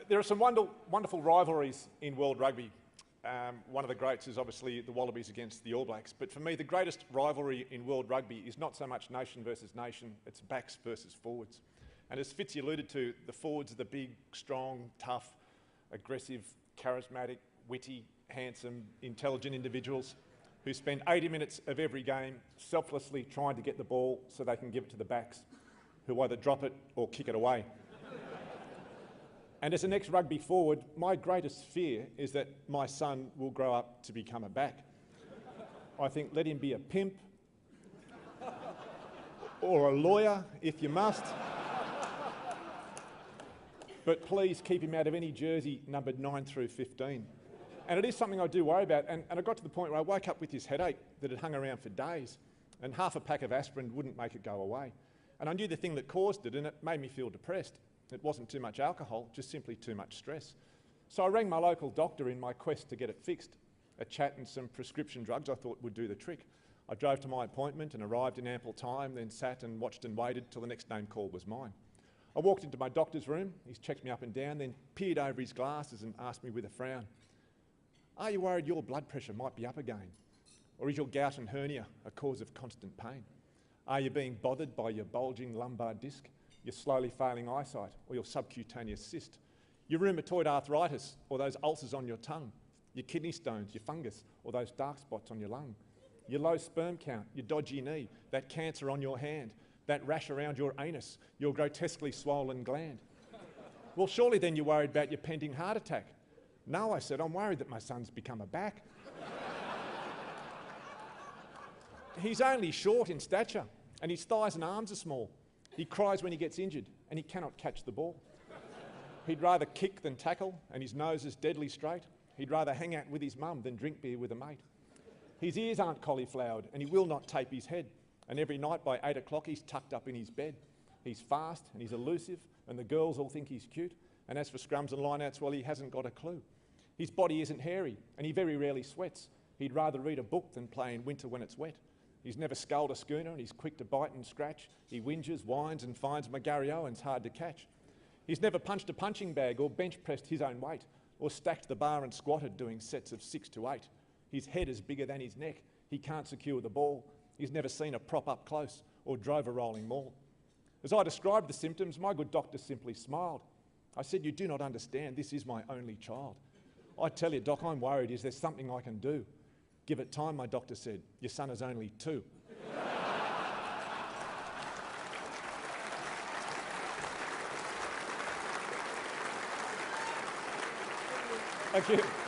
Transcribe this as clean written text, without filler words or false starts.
There are some wonderful rivalries in world rugby. One of the greats is obviously the Wallabies against the All Blacks. But for me, the greatest rivalry in world rugby is not so much nation versus nation, it's backs versus forwards. And as Fitzy alluded to, the forwards are the big, strong, tough, aggressive, charismatic, witty, handsome, intelligent individuals who spend 80 minutes of every game selflessly trying to get the ball so they can give it to the backs, who either drop it or kick it away. And as an ex-rugby forward, my greatest fear is that my son will grow up to become a back. I think let him be a pimp or a lawyer if you must. But please keep him out of any jersey numbered 9 through 15. And it is something I do worry about. And I got to the point where I woke up with this headache that had hung around for days, and half a pack of aspirin wouldn't make it go away. And I knew the thing that caused it, and it made me feel depressed. It wasn't too much alcohol, just simply too much stress. So I rang my local doctor in my quest to get it fixed. A chat and some prescription drugs I thought would do the trick. I drove to my appointment and arrived in ample time, then sat and watched and waited till the next name call was mine. I walked into my doctor's room, he's checked me up and down, then peered over his glasses and asked me with a frown, "Are you worried your blood pressure might be up again? Or is your gout and hernia a cause of constant pain? Are you being bothered by your bulging lumbar disc, your slowly failing eyesight, or your subcutaneous cyst, your rheumatoid arthritis, or those ulcers on your tongue, your kidney stones, your fungus, or those dark spots on your lung, your low sperm count, your dodgy knee, that cancer on your hand, that rash around your anus, your grotesquely swollen gland? Well, surely then you're worried about your pending heart attack." "No," I said, "I'm worried that my son's become a back." "He's only short in stature, and his thighs and arms are small. He cries when he gets injured, and he cannot catch the ball. He'd rather kick than tackle, and his nose is deadly straight. He'd rather hang out with his mum than drink beer with a mate. His ears aren't cauliflowered, and he will not tape his head. And every night by 8 o'clock he's tucked up in his bed. He's fast and he's elusive, and the girls all think he's cute. And as for scrums and lineouts, well, he hasn't got a clue. His body isn't hairy, and he very rarely sweats. He'd rather read a book than play in winter when it's wet. He's never sculled a schooner, and he's quick to bite and scratch. He whinges, whines, and finds McGarry Owen's hard to catch. He's never punched a punching bag or bench pressed his own weight, or stacked the bar and squatted doing sets of 6 to 8. His head is bigger than his neck. He can't secure the ball. He's never seen a prop up close or drove a rolling maul." As I described the symptoms, my good doctor simply smiled. I said, "You do not understand. This is my only child. I tell you, Doc, I'm worried. Is there something I can do?" "Give it time," my doctor said. "Your son is only 2. Thank you.